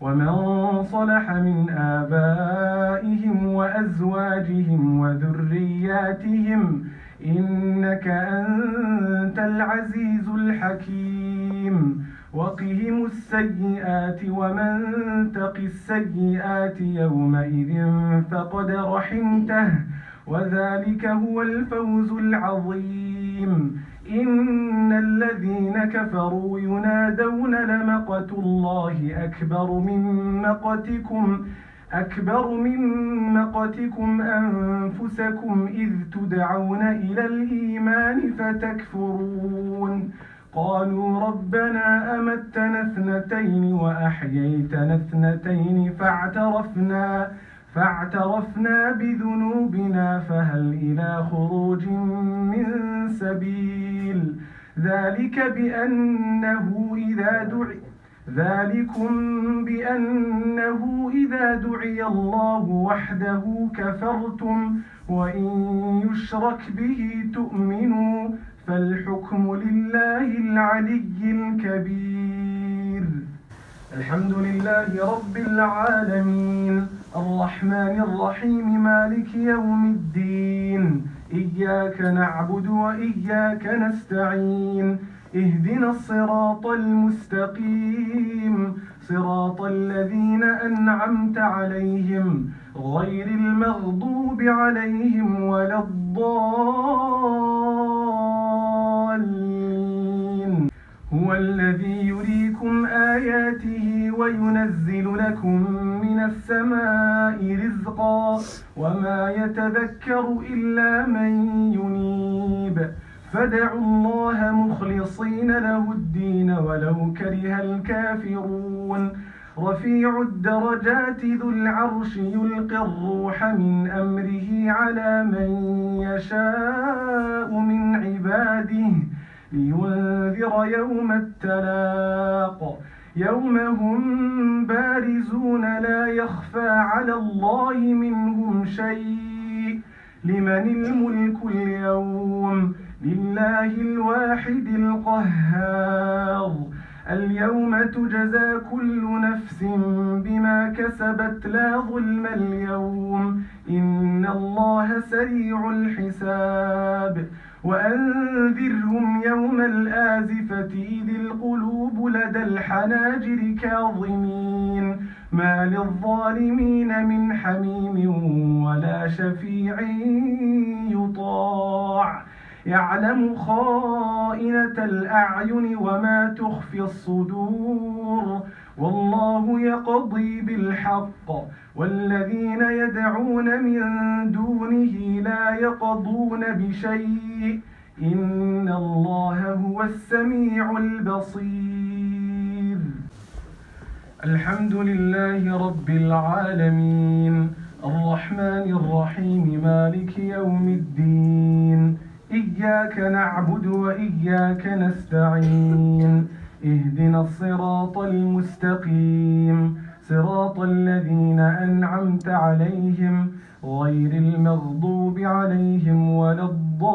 ومن صلح من آبائهم وأزواجهم وذرياتهم إنك أنت العزيز الحكيم وقهم السيئات ومن تق السيئات يومئذ فقد رحمته وذلك هو الفوز العظيم إن الذين كفروا ينادون لمقت الله أكبر من مقتكم أنفسكم إذ تدعون إلى الإيمان فتكفرون قالوا ربنا أمتنا اثنتين وأحييتنا اثنتين فاعترفنا بذنوبنا فهل إلى خروج من سبيل ذلكم بأنه إذا دعي الله وحده كفرتم وإن يشرك به تؤمنوا فالحكم لله العلي الكبير الحمد لله رب العالمين الرحمن الرحيم مالك يوم الدين إياك نعبد وإياك نستعين اهدنا الصراط المستقيم صراط الذين أنعمت عليهم غير المغضوب عليهم ولا الضالين هو الذي يريكم آياته وينزل لكم من السماء رزقا وما يتذكر إلا من ينيب فادعوا الله مخلصين له الدين ولو كره الكافرون رفيع الدرجات ذو العرش يلقي الروح من أمره على من يشاء من عباده لينذر يوم التلاق يوم هم بارزون لا يخفى على الله منهم شيء لمن الملك اليوم لله الواحد القهار اليوم تجزى كل نفس بما كسبت لا ظلم اليوم إن الله سريع الحساب وأنذرهم يوم الآزفة إذ القلوب لدى الحناجر كاظمين ما للظالمين من حميم ولا شفيع يطاع يعلم خائنة الأعين وما تخفي الصدور والله يقضي بالحق والذين يدعون من دونه لا يقضون بشيء إن الله هو السميع البصير الحمد لله رب العالمين الرحمن الرحيم مالك يوم الدين إياك نعبد وإياك نستعين اهدنا الصراط المستقيم صراط الذين أنعمت عليهم غير المغضوب عليهم ولا الضالين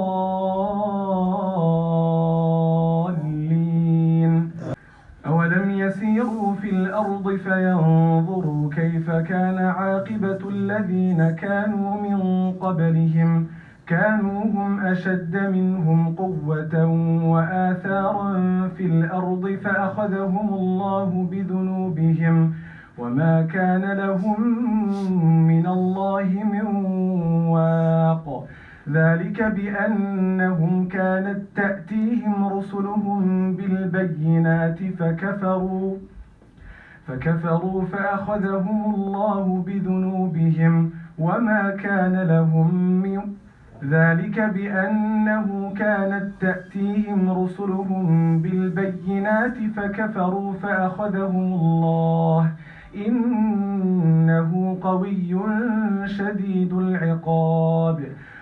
أولم يسيروا في الأرض فينظروا كيف كان عاقبة الذين كانوا من قبلهم كانوا هم أشد منهم قوة وآثارا في الأرض فأخذهم الله بذنوبهم وما كان لهم من الله من واق ذلك بأنهم كانت تأتيهم رسلهم بالبينات فكفروا فأخذهم الله بذنوبهم وما كان لهم من ذلك بأنه كانت تأتيهم رسلهم بالبينات فكفروا فأخذهم الله إنه قوي شديد العقاب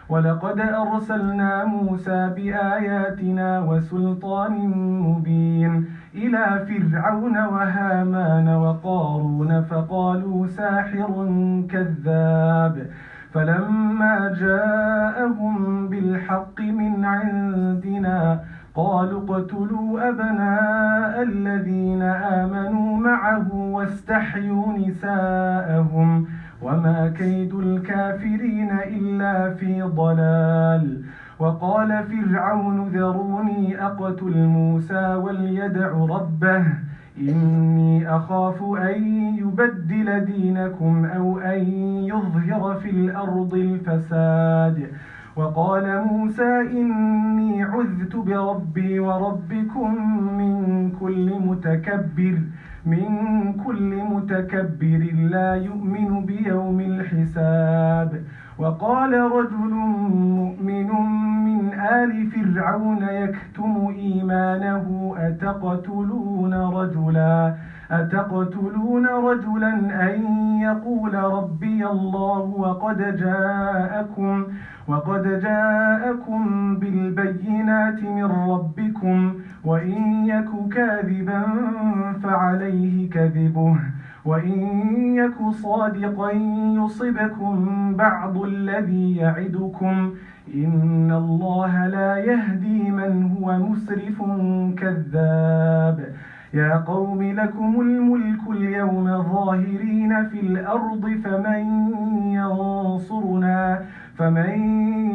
ولقد أرسلنا موسى بآياتنا وسلطان مبين إلى فرعون وهامان وقارون فقالوا ساحر كذاب فلما جاءهم بالحق من عندنا قالوا اقتلوا أبناء الذين آمنوا معه واستحيوا نساءهم وما كيد الكافرين إلا في ضلال وقال فرعون ذروني أقتل موسى وليدع ربه إني أخاف أن يبدل دينكم أو أن يظهر في الأرض الفساد وقال موسى إني عذت بربي وربكم من كل متكبر لا يؤمن بيوم الحساب وقال رجل مؤمن من آل فرعون يكتم إيمانه أتقتلون رجلا أن يقول ربي الله وقد جاءكم بالبينات من ربكم وإن يك كاذبا فعليه كذبه وإن يك صادقا يصبكم بعض الذي يعدكم إن الله لا يهدي من هو مسرف كذاب يا قوم لكم الملك اليوم ظاهرين في الأرض فمن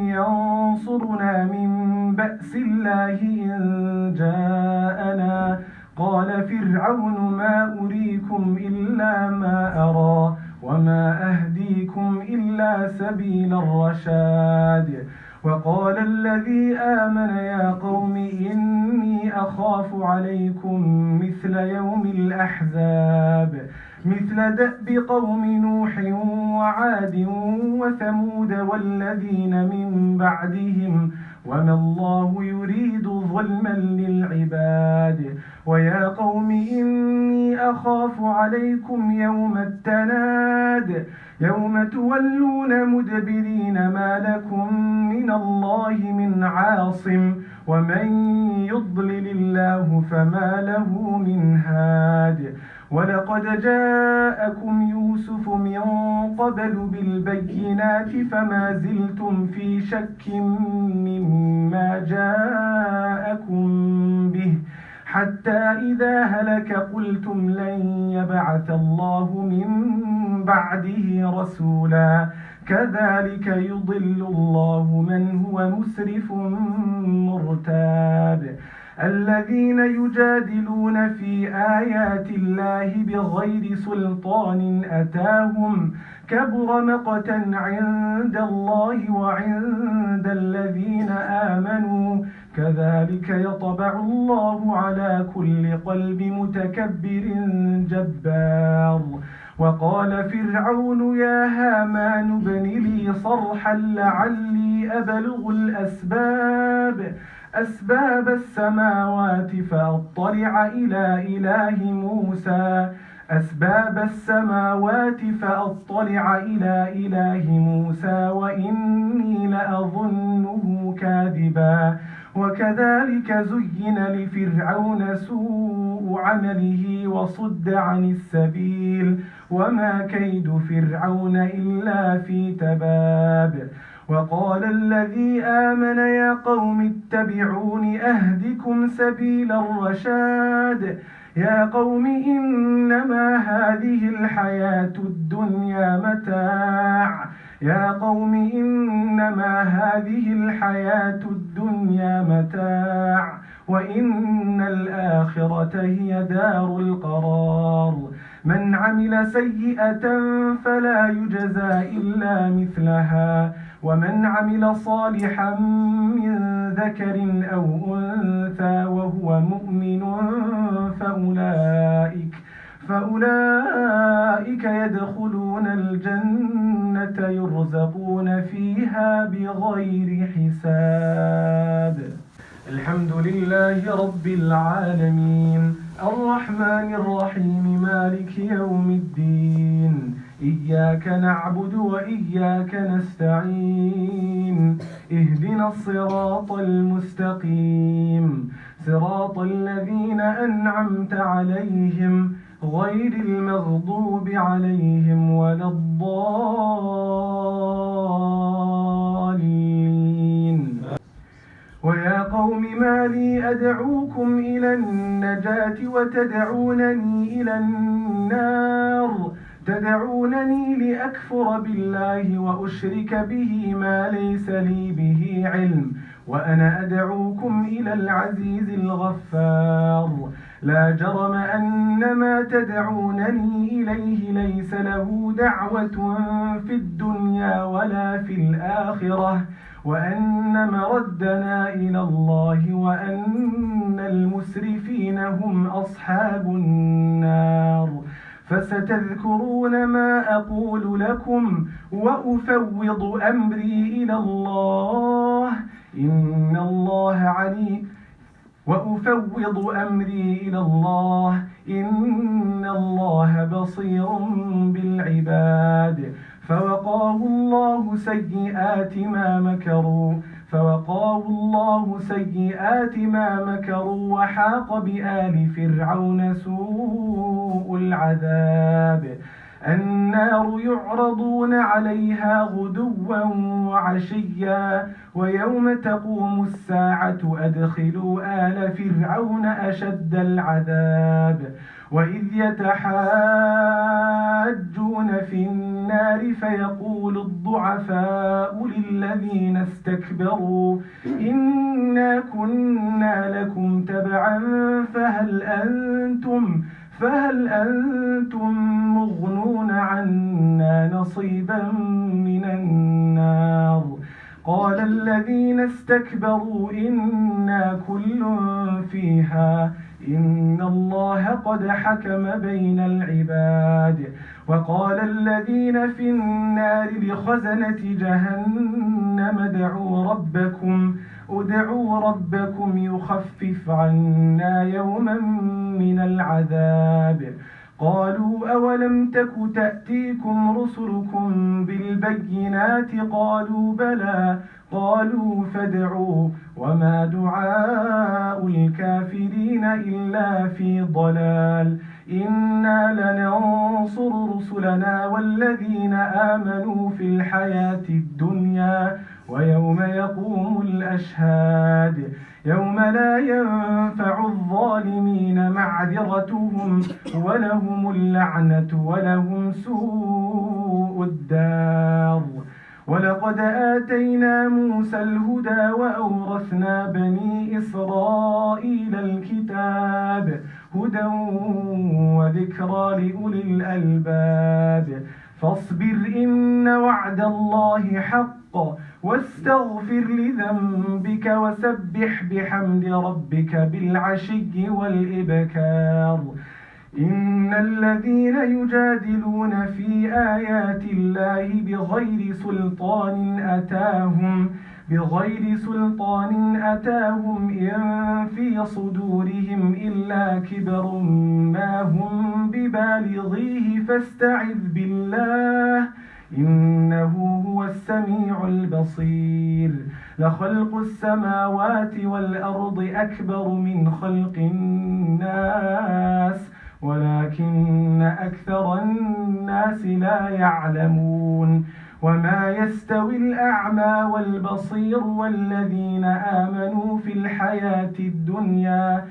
ينصرنا من بأس الله إن جاءنا قال فرعون ما أريكم إلا ما أرى وما أهديكم إلا سبيل الرشاد وقال الذي آمن يا قوم إني أخاف عليكم مثل يوم الأحزاب مثل دأب قوم نوح وعاد وثمود والذين من بعدهم وما الله يريد ظلما للعباد. ويا قوم إني أخاف عليكم يوم التناد يوم تولون مدبرين ما لكم من الله من عاصم ومن يضلل الله فما له من هاد. ولقد جاءكم يوسف من قبل بالبينات فما زلتم في شك مما جاءكم به حتى إذا هلك قلتم لن يبعث الله من بعده رسولا كذلك يضل الله من هو مسرف مرتاب. الذين يجادلون في آيات الله بغير سلطان أتاهم كبر مقتا عند الله وعند الذين آمنوا كذلك يطبع الله على كل قلب متكبر جبار. وقال فرعون يا هامان ابن لي صرحا لعلي أبلغ أسباب السماوات فأطلع إلى إله موسى وإني لأظنه كاذبا. وكذلك زين لفرعون سوء عمله وصد عن السبيل وما كيد فرعون إلا في تباب. وقال الذي آمن يا قوم اتبعون أهدكم سبيل الرشاد. يا قوم إنما هذه الحياة الدنيا متاع وإن الآخرة هي دار القرار. من عمل سيئة فلا يجزى إلا مثلها ومن عمل صالحا من ذكر أو أنثى وهو مؤمن فأولئك يدخلون الجنة يرزقون فيها بغير حساب. الحمد لله رب العالمين الرحمن الرحيم مالك يوم الدين إياك نعبد وإياك نستعين اهدنا الصراط المستقيم صراط الذين أنعمت عليهم غير المغضوب عليهم ولا الضالين. ويا قوم ما لي أدعوكم إلى النجاة وتدعونني إلى النار تدعونني لأكفر بالله وأشرك به ما ليس لي به علم وأنا أدعوكم إلى العزيز الغفار. لا جرم أن ما تدعونني إليه ليس له دعوة في الدنيا ولا في الآخرة وأن مردنا إلى الله وأن المسرفين هم أصحاب النار. فستذكرون ما أقول لكم وأفوض أمري إلى الله إن الله بصير بالعباد. فوقاه الله سيئات ما مكروا وحاق بآل فرعون سوء العذاب. النار يعرضون عليها غدوا وعشيا ويوم تقوم الساعة أدخلوا آل فرعون أشد العذاب. وإذ يتحاجون في النار فيقول الضعفاء للذين استكبروا إنا كنا لكم تبعا فهل أنتم مغنون عنا نصيبا من النار. قال الذين استكبروا إنا كل فيها إن الله قد حكم بين العباد. وقال الذين في النار لخزنة جهنم ادعوا ربكم ادعوا ربكم يخفف عنا يوما من العذاب. قالوا أولم تك تأتيكم رسلكم بالبينات قالوا بلى قالوا فادعوا وما دعاء الكافرين إلا في ضلال. إنا لننصر رسلنا والذين آمنوا في الحياة الدنيا ويوم يقوم الأشهاد يوم لا ينفع الظالمين معذرتهم ولهم اللعنة ولهم سوء الدار. ولقد آتينا موسى الهدى وأورثنا بني إسرائيل الكتاب هدى وذكرى لأولي الألباب. فاصبر إن وعد الله حق واستغفر لذنبك وسبح بحمد ربك بالعشي والإبكار. إن الذين يجادلون في آيات الله بغير سلطان أتاهم إن في صدورهم إلا كبر ما هم ببالغيه فاستعذ بالله إنه هو السميع البصير. لخلق السماوات والأرض أكبر من خلق الناس ولكن أكثر الناس لا يعلمون. وما يستوي الأعمى والبصير والذين آمنوا في الحياة الدنيا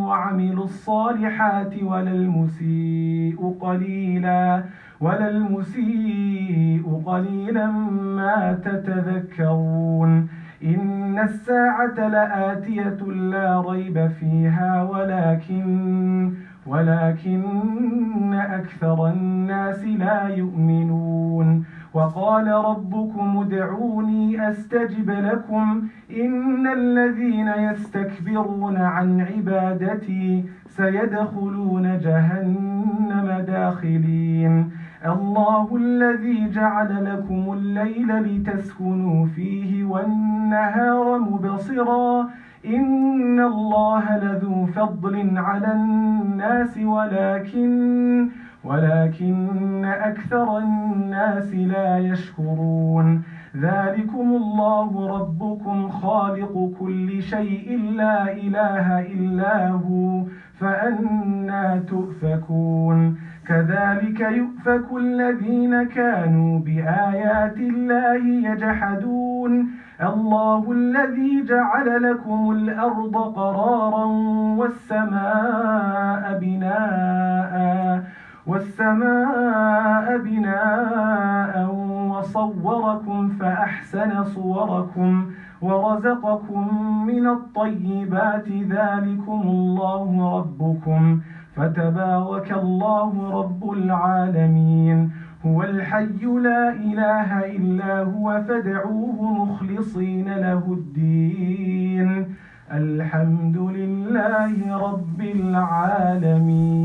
وعملوا الصالحات ولا المسيء قليلا ما تتذكرون. إن الساعة لآتية لا ريب فيها ولكن أكثر الناس لا يؤمنون. وقال ربكم ادعوني أستجب لكم إن الذين يستكبرون عن عبادتي سيدخلون جهنم داخلين. الله الذي جعل لكم الليل لتسكنوا فيه والنهار مبصرا إن الله لذو فضل على الناس ولكن أكثر الناس لا يشكرون. ذلكم الله ربكم خالق كل شيء لا إله إلا هو فأنى تؤفكون. كذلك يؤفك الذين كانوا بآيات الله يجحدون. الله الذي جعل لكم الأرض قرارا والسماء بناء وصوركم فأحسن صوركم ورزقكم من الطيبات ذلكم الله ربكم فتبارك الله رب العالمين. هو الحي لا إله إلا هو فادعوه مخلصين له الدين الحمد لله رب العالمين.